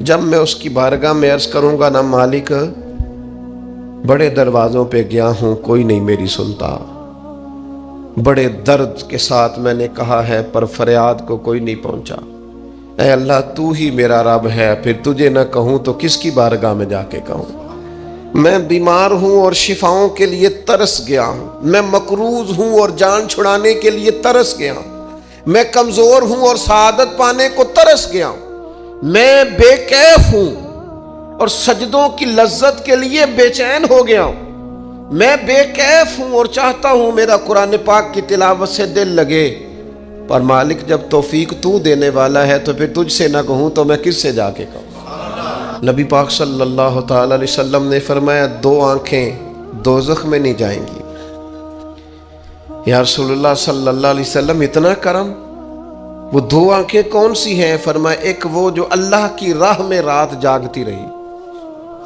جب میں اس کی بارگاہ میں عرض کروں گا نا مالک بڑے دروازوں پہ گیا ہوں کوئی نہیں میری سنتا، بڑے درد کے ساتھ میں نے کہا ہے پر فریاد کو کوئی نہیں پہنچا، اے اللہ تو ہی میرا رب ہے، پھر تجھے نہ کہوں تو کس کی بارگاہ میں جا کے کہوں؟ میں بیمار ہوں اور شفاؤں کے لیے ترس گیا ہوں، میں مقروض ہوں اور جان چھڑانے کے لیے ترس گیا ہوں، میں کمزور ہوں اور سعادت پانے کو ترس گیا ہوں، میں بے کیف ہوں اور سجدوں کی لذت کے لیے بے چین ہو گیا ہوں، میں بے کیف ہوں اور چاہتا ہوں میرا قرآن پاک کی تلاوت سے دل لگے، پر مالک جب توفیق تو دینے والا ہے تو پھر تجھ سے نہ کہوں تو میں کس سے جا کے کہوں؟ نبی پاک صلی اللہ تعالی علیہ وسلم نے فرمایا 2 آنکھیں دوزخ میں نہیں جائیں گی۔ یا رسول اللہ صلی اللہ علیہ وسلم اتنا کرم، وہ 2 آنکھیں کون سی ہیں؟ فرمایا ایک وہ جو اللہ کی راہ میں رات جاگتی رہی،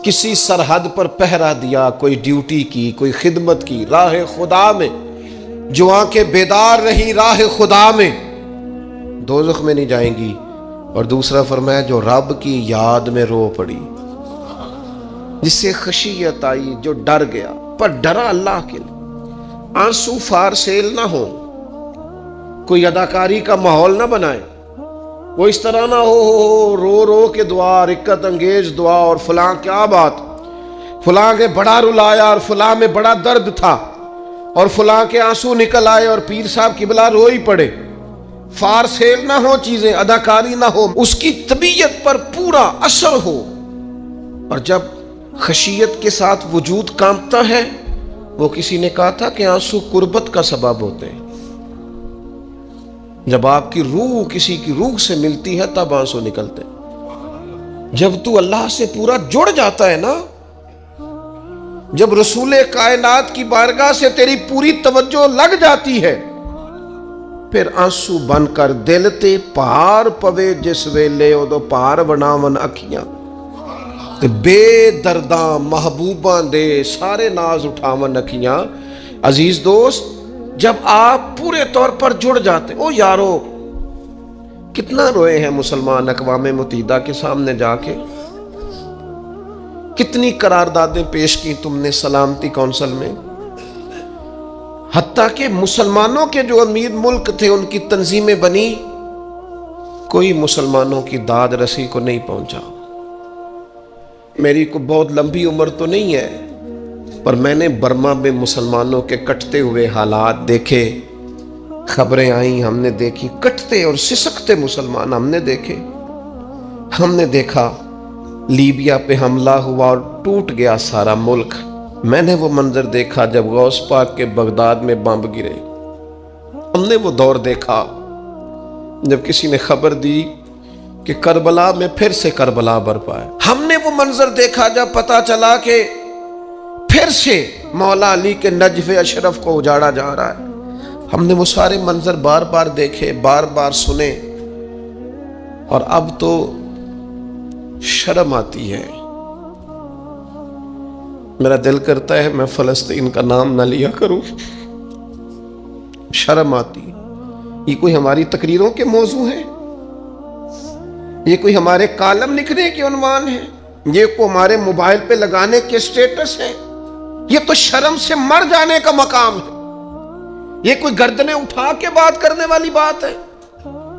کسی سرحد پر پہرا دیا، کوئی ڈیوٹی کی، کوئی خدمت کی راہ خدا میں، جو آنکھیں بیدار رہی راہ خدا میں دوزخ میں نہیں جائیں گی۔ اور دوسرا فرمایا جو رب کی یاد میں رو پڑی، جس سے خشیت آئی، جو ڈر گیا پر ڈرا اللہ کے لیے، آنسو فارسیل نہ ہو، کوئی اداکاری کا ماحول نہ بنائے، وہ اس طرح نہ ہو رو رو کے دعا، رکت انگیز دعا، اور فلاں کیا بات، فلاں کے بڑا رلایا اور فلاں میں بڑا درد تھا اور فلاں کے آنسو نکل آئے اور پیر صاحب قبلہ رو ہی پڑے، فارسیل نہ ہو چیزیں، اداکاری نہ ہو، اس کی طبیعت پر پورا اثر ہو۔ اور جب خشیت کے ساتھ وجود کانپتا ہے، وہ کسی نے کہا تھا کہ آنسو قربت کا سبب ہوتے ہیں، جب آپ کی روح کسی کی روح سے ملتی ہے تب آنسو نکلتے ہیں۔ جب تو اللہ سے پورا جڑ جاتا ہے نا، جب رسول کائنات کی بارگاہ سے تیری پوری توجہ لگ جاتی ہے، پھر آنسو بن کر دل تے پار پوے جس ویلے ادو پار بناون اکھیاں تے بے درداں محبوباں دے سارے ناز اٹھاون اکھیاں۔ عزیز دوست، جب آپ پورے طور پر جڑ جاتے، او یارو کتنا روئے ہیں مسلمان اقوام متحدہ کے سامنے جا کے، کتنی قراردادیں پیش کی تم نے سلامتی کونسل میں، حتیٰ کہ مسلمانوں کے جو امیر ملک تھے ان کی تنظیمیں بنی، کوئی مسلمانوں کی داد رسی کو نہیں پہنچا۔ میری کو بہت لمبی عمر تو نہیں ہے، پر میں نے برما میں مسلمانوں کے کٹتے ہوئے حالات دیکھے، خبریں آئیں، ہم نے دیکھی کٹتے اور سسکتے مسلمان ہم نے دیکھے۔ ہم نے دیکھا لیبیا پہ حملہ ہوا اور ٹوٹ گیا سارا ملک۔ میں نے وہ منظر دیکھا جب غوث پاک کے بغداد میں بمب گرے۔ ہم نے وہ دور دیکھا جب کسی نے خبر دی کہ کربلا میں پھر سے کربلا برپا ہے۔ ہم نے وہ منظر دیکھا جب پتا چلا کہ پھر سے مولا علی کے نجف اشرف کو اجاڑا جا رہا ہے۔ ہم نے وہ سارے منظر بار بار دیکھے، بار بار سنے، اور اب تو شرم آتی ہے۔ میرا دل کرتا ہے میں فلسطین کا نام نہ لیا کروں، شرم آتی۔ یہ کوئی ہماری تقریروں کے موضوع ہیں؟ یہ کوئی ہمارے کالم لکھنے کے عنوان ہیں؟ یہ کوئی ہمارے موبائل پہ لگانے کے سٹیٹس ہیں؟ یہ تو شرم سے مر جانے کا مقام ہے۔ یہ کوئی گردنیں اٹھا کے بات کرنے والی بات ہے؟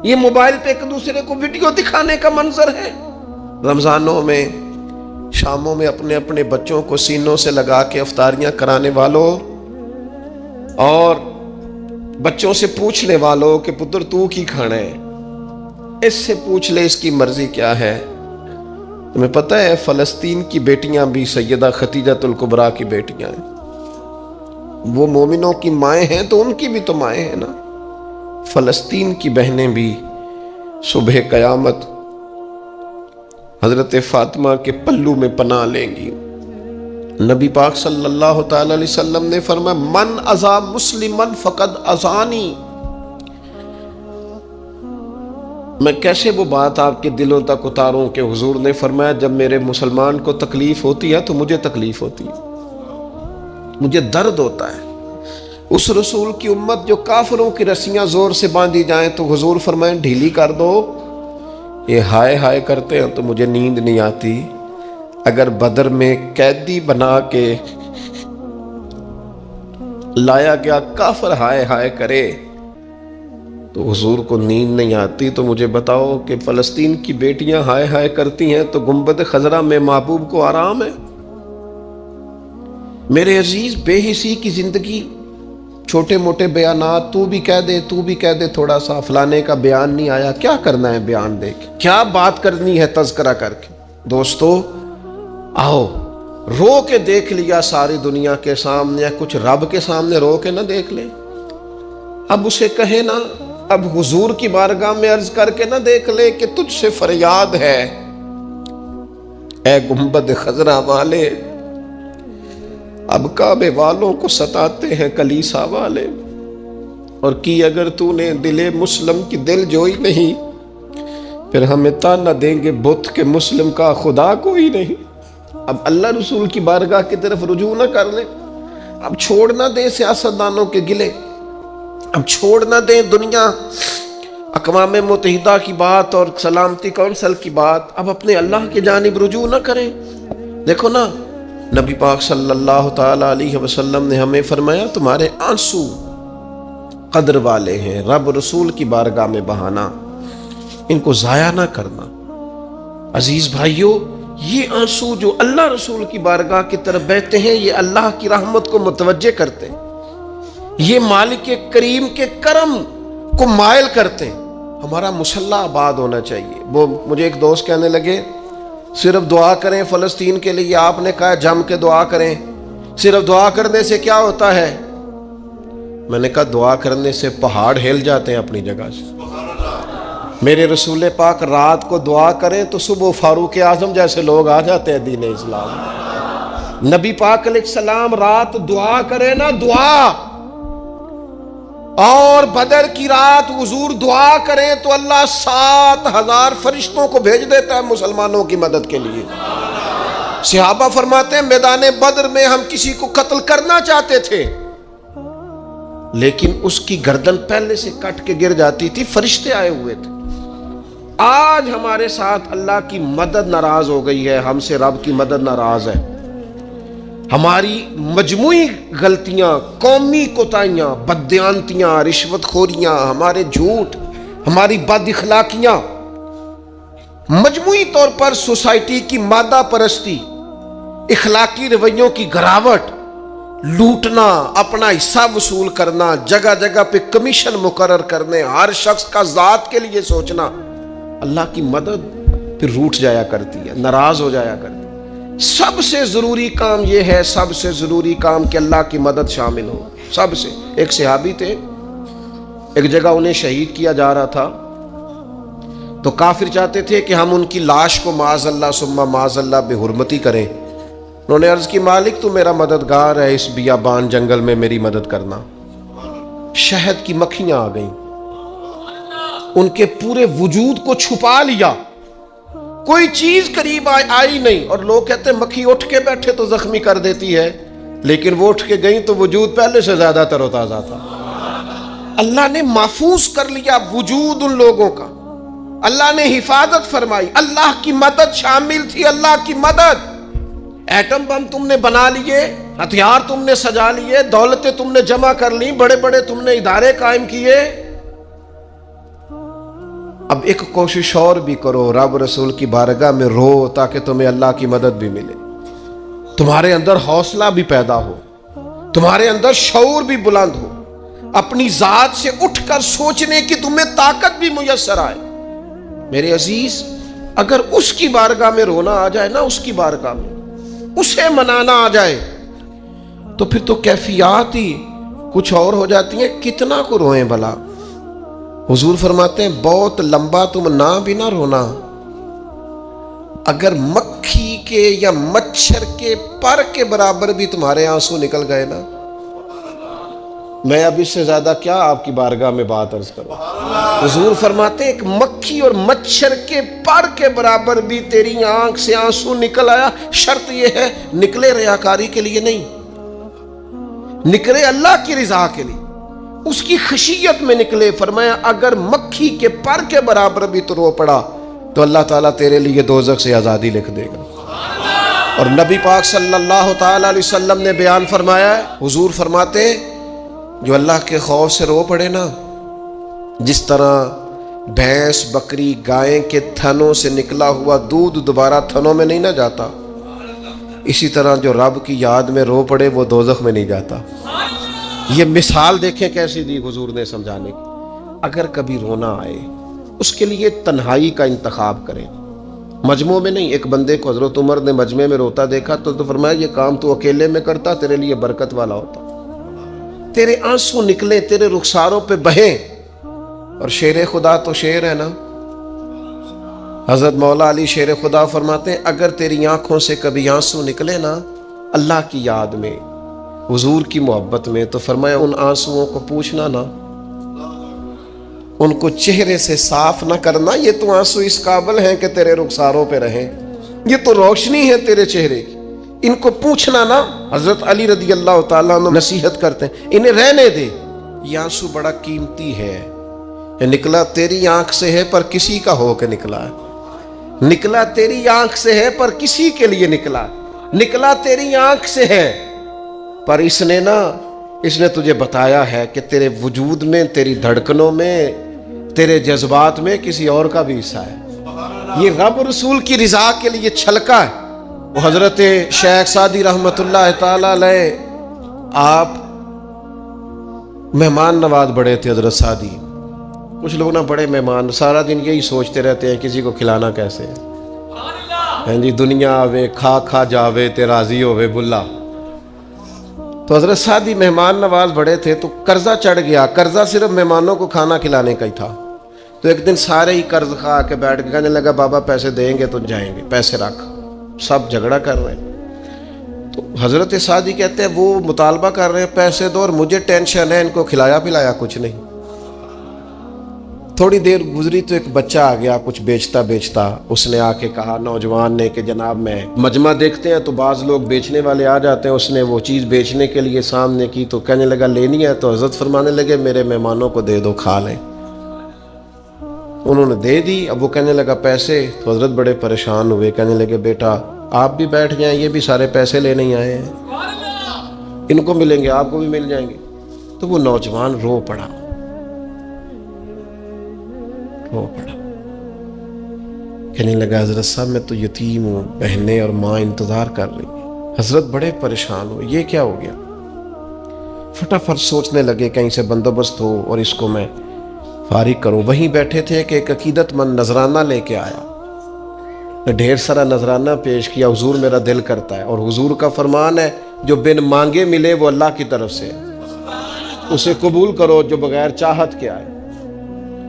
یہ موبائل پہ ایک دوسرے کو ویڈیو دکھانے کا منظر ہے؟ رمضانوں میں، شاموں میں اپنے اپنے بچوں کو سینوں سے لگا کے افطاریاں کرانے والوں، اور بچوں سے پوچھنے والوں کہ پتر تو کی کھانا ہے، اس سے پوچھ لے اس کی مرضی کیا ہے۔ تمہیں پتہ ہے فلسطین کی بیٹیاں بھی سیدہ خدیجۃ الکبریٰ کی بیٹیاں ہیں، وہ مومنوں کی مائیں ہیں تو ان کی بھی تو مائیں ہیں نا۔ فلسطین کی بہنیں بھی صبح قیامت حضرت فاطمہ کے پلو میں پناہ لیں گی۔ نبی پاک صلی اللہ تعالی علیہ وسلم نے فرمایا من اذا مسلمن فقد اذانی۔ میں کیسے وہ بات آپ کے دلوں تک اتاروں کہ حضور نے فرمایا جب میرے مسلمان کو تکلیف ہوتی ہے تو مجھے تکلیف ہوتی ہے، مجھے درد ہوتا ہے۔ اس رسول کی امت جو کافروں کی رسیاں زور سے باندھی جائیں تو حضور فرمائیں ڈھیلی کر دو، یہ ہائے ہائے کرتے ہیں تو مجھے نیند نہیں آتی، اگر بدر میں قیدی بنا کے لایا گیا کافر ہائے ہائے کرے تو حضور کو نیند نہیں آتی، تو مجھے بتاؤ کہ فلسطین کی بیٹیاں ہائے ہائے کرتی ہیں تو گنبد خضرا میں محبوب کو آرام ہے؟ میرے عزیز، بے حسی کی زندگی، چھوٹے موٹے بیانات، تو بھی کہہ دے تھوڑا سا، فلانے کا بیان نہیں آیا، کیا کرنا ہے بیان دے کے، کیا بات کرنی ہے تذکرہ کر کے؟ دوستو آؤ، رو کے دیکھ لیا ساری دنیا کے سامنے، کچھ رب کے سامنے رو کے نہ دیکھ لیں؟ اب اسے کہے نا، اب حضور کی بارگاہ میں عرض کر کے نہ دیکھ لے کہ تجھ سے فریاد ہے اے گنبد خضرا والے، اب کعبے والوں کو ستاتے ہیں کلیسا والے، اور کی اگر تو نے دل مسلم کی دل جوئی نہیں، پھر ہمیں تانا دیں گے بت کے مسلم کا خدا کوئی نہیں۔ اب اللہ رسول کی بارگاہ کی طرف رجوع نہ کر لیں، اب چھوڑ نہ دیں سیاستدانوں کے گلے، اب چھوڑ نہ دیں دنیا اقوام متحدہ کی بات اور سلامتی کونسل کی بات، اب اپنے اللہ کی جانب رجوع نہ کریں۔ دیکھو نا، نبی پاک صلی اللہ تعالی علیہ وسلم نے ہمیں فرمایا تمہارے آنسو قدر والے ہیں، رب رسول کی بارگاہ میں بہانا، ان کو ضائع نہ کرنا۔ عزیز بھائیو، یہ آنسو جو اللہ رسول کی بارگاہ کی طرف بہتے ہیں، یہ اللہ کی رحمت کو متوجہ کرتے ہیں، یہ مالک کریم کے کرم کو مائل کرتے ہیں۔ ہمارا مسلح آباد ہونا چاہیے۔ وہ مجھے ایک دوست کہنے لگے صرف دعا کریں فلسطین کے لیے، آپ نے کہا جم کے دعا کریں، صرف دعا کرنے سے کیا ہوتا ہے؟ میں نے کہا دعا کرنے سے پہاڑ ہل جاتے ہیں اپنی جگہ سے۔ میرے رسول پاک رات کو دعا کریں تو صبح فاروق اعظم جیسے لوگ آ جاتے ہیں دین اسلام۔ نبی پاک علیہ السلام رات دعا کریں نا، دعا، اور بدر کی رات حضور دعا کریں تو اللہ 7,000 فرشتوں کو بھیج دیتا ہے مسلمانوں کی مدد کے لیے۔ صحابہ فرماتے ہیں میدان بدر میں ہم کسی کو قتل کرنا چاہتے تھے، لیکن اس کی گردن پہلے سے کٹ کے گر جاتی تھی، فرشتے آئے ہوئے تھے۔ آج ہمارے ساتھ اللہ کی مدد ناراض ہو گئی ہے، ہم سے رب کی مدد ناراض ہے۔ ہماری مجموعی غلطیاں، قومی کوتاہیاں، بددیانتیاں، رشوت خوریاں، ہمارے جھوٹ، ہماری بد اخلاقیاں، مجموعی طور پر سوسائٹی کی مادہ پرستی، اخلاقی رویوں کی گراوٹ، لوٹنا، اپنا حصہ وصول کرنا، جگہ جگہ پہ کمیشن مقرر کرنے، ہر شخص کا ذات کے لیے سوچنا، اللہ کی مدد پھر روٹ جایا کرتی ہے، ناراض ہو جایا کرتی ہے۔ سب سے ضروری کام یہ ہے، سب سے ضروری کام کہ اللہ کی مدد شامل ہو۔ سب سے، ایک صحابی تھے، ایک جگہ انہیں شہید کیا جا رہا تھا، تو کافر چاہتے تھے کہ ہم ان کی لاش کو معاذ اللہ ثم معاذ اللہ بے حرمتی کریں۔ انہوں نے عرض کی مالک تو میرا مددگار ہے، اس بیابان جنگل میں میری مدد کرنا۔ شہد کی مکھیاں آ گئیں، ان کے پورے وجود کو چھپا لیا، کوئی چیز قریب آئی نہیں، اور لوگ کہتے ہیں مکھی اٹھ کے بیٹھے تو زخمی کر دیتی ہے، لیکن وہ اٹھ کے گئیں تو وجود پہلے سے زیادہ تر و تازہ تھا۔ اللہ نے محفوظ کر لیا وجود ان لوگوں کا، اللہ نے حفاظت فرمائی، اللہ کی مدد شامل تھی، اللہ کی مدد۔ ایٹم بم تم نے بنا لیے، ہتھیار تم نے سجا لیے، دولتیں تم نے جمع کر لی، بڑے بڑے تم نے ادارے قائم کیے، اب ایک کوشش اور بھی کرو، رب رسول کی بارگاہ میں رو تاکہ تمہیں اللہ کی مدد بھی ملے، تمہارے اندر حوصلہ بھی پیدا ہو، تمہارے اندر شعور بھی بلند ہو، اپنی ذات سے اٹھ کر سوچنے کی تمہیں طاقت بھی میسر آئے۔ میرے عزیز، اگر اس کی بارگاہ میں رونا آ جائے نا، اس کی بارگاہ میں اسے منانا آ جائے، تو پھر تو کیفیات ہی کچھ اور ہو جاتی ہیں۔ کتنا کو روئیں بھلا؟ حضور فرماتے ہیں بہت لمبا تم نہ بھی نہ رونا، اگر مکھی کے یا مچھر کے پر کے برابر بھی تمہارے آنسو نکل گئے نا، میں اب اس سے زیادہ کیا آپ کی بارگاہ میں بات عرض کروں۔ حضور فرماتے ہیں ایک مکھی اور مچھر کے پر کے برابر بھی تیری آنکھ سے آنسو نکل آیا، شرط یہ ہے نکلے ریاکاری کے لیے نہیں، نکلے اللہ کی رضا کے لیے، اس کی خشیت میں نکلے۔ فرمایا اگر مکھی کے پر کے برابر بھی تو رو پڑا تو اللہ تعالیٰ تیرے لیے دوزخ سے آزادی لکھ دے گا۔ اور نبی پاک صلی اللہ تعالیٰ علیہ وسلم نے بیان فرمایا ہے، حضور فرماتے ہیں جو اللہ کے خوف سے رو پڑے نا، جس طرح بھینس بکری گائے کے تھنوں سے نکلا ہوا دودھ دوبارہ تھنوں میں نہیں نہ جاتا، اسی طرح جو رب کی یاد میں رو پڑے وہ دوزخ میں نہیں جاتا۔ یہ مثال دیکھیں کیسی دی حضور نے سمجھانے کی۔ اگر کبھی رونا آئے اس کے لیے تنہائی کا انتخاب کریں، مجمع میں نہیں۔ ایک بندے کو حضرت عمر نے مجمع میں روتا دیکھا تو فرمایا یہ کام تو اکیلے میں کرتا تیرے لیے برکت والا ہوتا، تیرے آنسو نکلیں، تیرے رخساروں پہ بہیں۔ اور شیر خدا تو شیر ہے نا، حضرت مولا علی شیر خدا فرماتے ہیں اگر تیری آنکھوں سے کبھی آنسو نکلے نا اللہ کی یاد میں، حضور کی محبت میں، تو فرمایا ان آنسوؤں کو پوچھنا نا، ان کو چہرے سے صاف نہ کرنا، یہ تو آنسو اس قابل ہیں کہ تیرے رخساروں پہ رہیں، یہ تو روشنی ہے تیرے چہرے کی، ان کو پوچھنا نا۔ حضرت علی رضی اللہ تعالیٰ عنہ نصیحت کرتے ہیں انہیں رہنے دے، یہ آنسو بڑا قیمتی ہے، یہ نکلا تیری آنکھ سے ہے پر کسی کا ہو کے نکلا ہے، نکلا تیری آنکھ سے ہے پر کسی کے لیے نکلا، نکلا تیری آنکھ سے ہے پر اس نے تجھے بتایا ہے کہ تیرے وجود میں، تیری دھڑکنوں میں، تیرے جذبات میں کسی اور کا بھی حصہ ہے۔ یہ رب رسول کی رضا کے لیے چھلکا ہے۔ وہ حضرت شیخ سعدی رحمت اللہ تعالی علیہ آپ مہمان نواز بڑے تھے حضرت سعدی۔ کچھ لوگ نا بڑے مہمان، سارا دن یہی سوچتے رہتے ہیں کسی کو کھلانا کیسے ہے جی، دنیا آوے کھا کھا جاوے تے راضی ہووے بلا۔ تو حضرت سعدی مہمان نواز بڑے تھے تو قرضہ چڑھ گیا، قرضہ صرف مہمانوں کو کھانا کھلانے کا ہی تھا۔ تو ایک دن سارے ہی قرض کھا کے بیٹھ کے کہنے لگا بابا پیسے دیں گے تو جائیں گے، پیسے رکھ، سب جھگڑا کر رہے ہیں۔ تو حضرت سعدی کہتے ہیں وہ مطالبہ کر رہے ہیں پیسے دو اور مجھے ٹینشن ہے، ان کو کھلایا پلایا کچھ نہیں۔ تھوڑی دیر گزری تو ایک بچہ آ گیا کچھ بیچتا بیچتا، اس نے آ کے کہا نوجوان نے کہ جناب میں مجمع دیکھتے ہیں تو بعض لوگ بیچنے والے آ جاتے ہیں، اس نے وہ چیز بیچنے کے لیے سامنے کی تو کہنے لگا لینی ہے، تو حضرت فرمانے لگے میرے مہمانوں کو دے دو کھا لیں۔ انہوں نے دے دی، اب وہ کہنے لگا پیسے، تو حضرت بڑے پریشان ہوئے، کہنے لگے بیٹا آپ بھی بیٹھ جائیں، یہ بھی سارے پیسے لینے ہی آئے ہیں، ان کو ملیں گے آپ کو بھی مل جائیں گے۔ تو وہ نوجوان رو پڑا، کہنے لگا حضرت صاحب میں تو یتیم ہوں، بہنیں اور ماں انتظار کر رہی ہیں۔ حضرت بڑے پریشان ہوئے، یہ کیا ہو گیا؟ فٹافٹ سوچنے لگے کہیں سے بندوبست ہو اور اس کو میں فارغ کروں۔ وہیں بیٹھے تھے کہ ایک عقیدت مند نذرانہ لے کے آیا، ڈھیر سارا نذرانہ پیش کیا، حضور میرا دل کرتا ہے، اور حضور کا فرمان ہے جو بن مانگے ملے وہ اللہ کی طرف سے، اسے قبول کرو جو بغیر چاہت کے آئے۔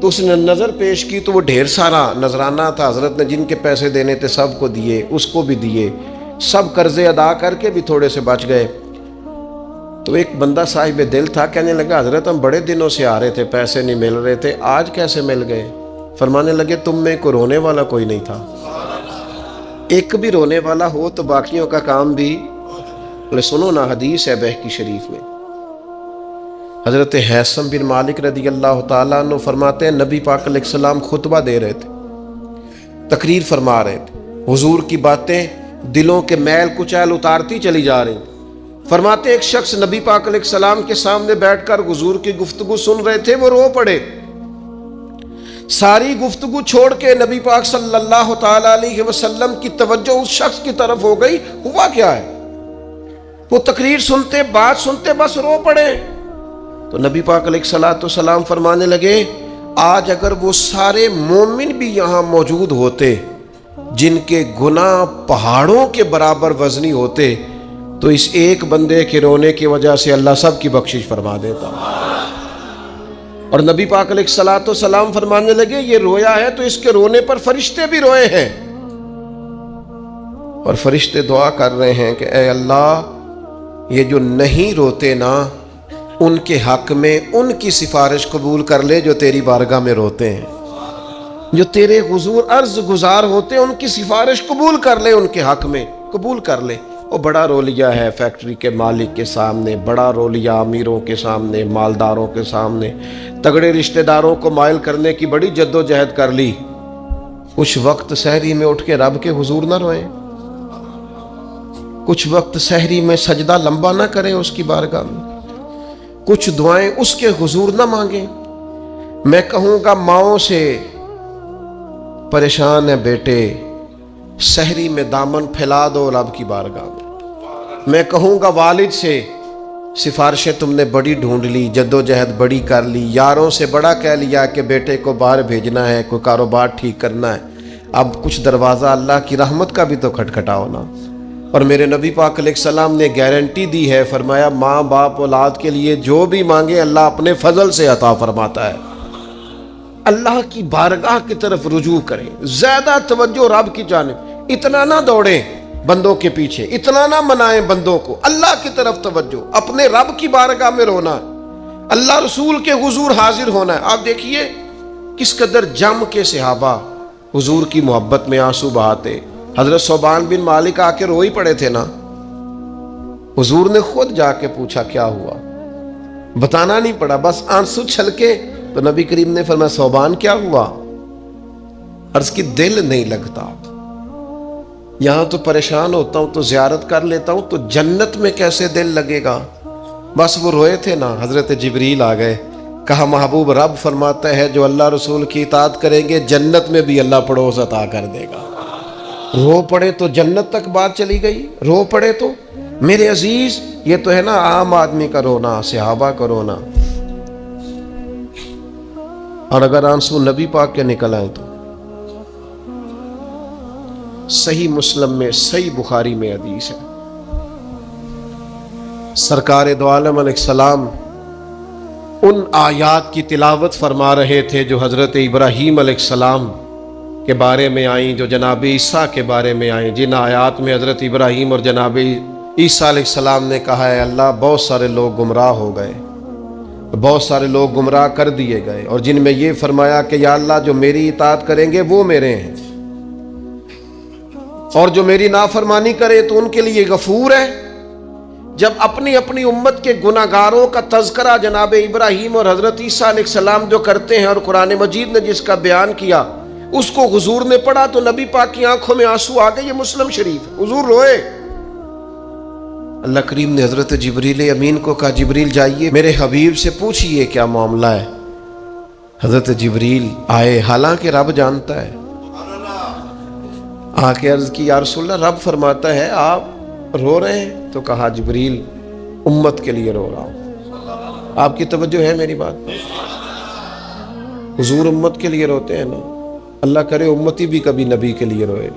تو اس نے نظر پیش کی تو وہ ڈھیر سارا نذرانہ تھا، حضرت نے جن کے پیسے دینے تھے سب کو دیے، اس کو بھی دیے، سب قرضے ادا کر کے بھی تھوڑے سے بچ گئے۔ تو ایک بندہ صاحب دل تھا، کہنے لگا حضرت ہم بڑے دنوں سے آ رہے تھے، پیسے نہیں مل رہے تھے، آج کیسے مل گئے؟ فرمانے لگے تم میں کوئی رونے والا کوئی نہیں تھا، ایک بھی رونے والا ہو تو باقیوں کا کام بھی۔ سنو نا، حدیث ہے بہقی شریف میں، حضرت حیثم بن مالک رضی اللہ تعالیٰ عنہ فرماتے ہیں نبی پاک علیہ السلام خطبہ دے رہے تھے، تقریر فرما رہے تھے، حضور کی باتیں دلوں کے میل کچیل اتارتی چلی جا رہی تھیں۔ فرماتے ایک شخص نبی پاک علیہ السلام کے سامنے بیٹھ کر حضور کی گفتگو سن رہے تھے، وہ رو پڑے، ساری گفتگو چھوڑ کے نبی پاک صلی اللہ تعالیٰ علیہ وسلم کی توجہ اس شخص کی طرف ہو گئی۔ ہوا کیا ہے؟ وہ تقریر سنتے، بات سنتے بس رو پڑے۔ تو نبی پاک علیہ السلام فرمانے لگے آج اگر وہ سارے مومن بھی یہاں موجود ہوتے جن کے گناہ پہاڑوں کے برابر وزنی ہوتے تو اس ایک بندے کے رونے کی وجہ سے اللہ سب کی بخشش فرما دیتا۔ اور نبی پاک علیہ السلام فرمانے لگے یہ رویا ہے تو اس کے رونے پر فرشتے بھی روئے ہیں، اور فرشتے دعا کر رہے ہیں کہ اے اللہ یہ جو نہیں روتے نا ان کے حق میں ان کی سفارش قبول کر لے جو تیری بارگاہ میں روتے ہیں، جو تیرے حضور عرض گزار ہوتے ہیں ان کی سفارش قبول کر لے، ان کے حق میں قبول کر لے۔ وہ بڑا رو لیا ہے فیکٹری کے مالک کے سامنے، بڑا رو لیا امیروں کے سامنے، مالداروں کے سامنے، تگڑے رشتہ داروں کو مائل کرنے کی بڑی جد و جہد کر لی، کچھ وقت سحری میں اٹھ کے رب کے حضور نہ روئیں، کچھ وقت سحری میں سجدہ لمبا نہ کریں اس کی بارگاہ میں، کچھ دعائیں اس کے حضور نہ مانگیں۔ میں کہوں گا ماؤں سے پریشان ہے بیٹے، سحری میں دامن پھیلا دو رب کی بارگاہ میں۔ میں کہوں گا والد سے سفارشیں تم نے بڑی ڈھونڈ لی، جدوجہد بڑی کر لی، یاروں سے بڑا کہہ لیا کہ بیٹے کو باہر بھیجنا ہے، کوئی کاروبار ٹھیک کرنا ہے، اب کچھ دروازہ اللہ کی رحمت کا بھی تو کھٹکھٹاؤ نا۔ اور میرے نبی پاک علیہ السلام نے گارنٹی دی ہے، فرمایا ماں باپ اولاد کے لیے جو بھی مانگے اللہ اپنے فضل سے عطا فرماتا ہے۔ اللہ کی بارگاہ کی طرف رجوع کریں، زیادہ توجہ رب کی جانب، اتنا نہ دوڑیں بندوں کے پیچھے، اتنا نہ منائیں بندوں کو، اللہ کی طرف توجہ، اپنے رب کی بارگاہ میں رونا، اللہ رسول کے حضور حاضر ہونا ہے۔ آپ دیکھیے کس قدر جم کے صحابہ حضور کی محبت میں آنسو بہاتے۔ حضرت صوبان بن مالک آ کے روئی پڑے تھے نا، حضور نے خود جا کے پوچھا کیا ہوا، بتانا نہیں پڑا، بس آنسو چھلکے تو نبی کریم نے فرمایا صوبان کیا ہوا؟ عرض کی دل نہیں لگتا، یہاں تو پریشان ہوتا ہوں تو زیارت کر لیتا ہوں تو جنت میں کیسے دل لگے گا؟ بس وہ روئے تھے نا، حضرت جبریل آ گئے، کہا محبوب رب فرماتا ہے جو اللہ رسول کی اطاعت کریں گے جنت میں بھی اللہ پڑوس عطا کر دے گا۔ رو پڑے تو جنت تک بات چلی گئی، رو پڑے تو میرے عزیز یہ تو ہے نا عام آدمی کا رونا، صحابہ کا رونا۔ اور اگر آنسو نبی پاک کے نکل آئیں تو صحیح مسلم میں، صحیح بخاری میں حدیث ہے، سرکار دو عالم علیہ السلام ان آیات کی تلاوت فرما رہے تھے جو حضرت ابراہیم علیہ السلام کے بارے میں آئیں، جو جناب عیسیٰ کے بارے میں آئیں، جن آیات میں حضرت ابراہیم اور جناب عیسیٰ علیہ السلام نے کہا ہے اللہ بہت سارے لوگ گمراہ ہو گئے، بہت سارے لوگ گمراہ کر دیے گئے، اور جن میں یہ فرمایا کہ یا اللہ جو میری اطاعت کریں گے وہ میرے ہیں، اور جو میری نافرمانی کرے تو ان کے لیے غفور ہے۔ جب اپنی اپنی امت کے گناہگاروں کا تذکرہ جناب ابراہیم اور حضرت عیسیٰ علیہ السلام جو کرتے ہیں، اور قرآن مجید نے جس کا بیان کیا اس کو حضور نے پڑھا تو نبی پاک کی آنکھوں میں آنسو آ گئے۔ یہ مسلم شریف ہے، حضور روئے۔ اللہ کریم نے حضرت جبریل امین کو کہا جبریل جائیے میرے حبیب سے پوچھئے کیا معاملہ ہے۔ حضرت جبریل آئے، حالانکہ رب جانتا ہے، آ کے عرض کی یا رسول اللہ رب فرماتا ہے آپ رو رہے ہیں، تو کہا جبریل امت کے لیے رو رہا ہوں۔ آپ کی توجہ ہے میری بات پر؟ حضور امت کے لیے روتے ہیں نا، اللہ کرے امتی بھی کبھی نبی کے لیے روئے۔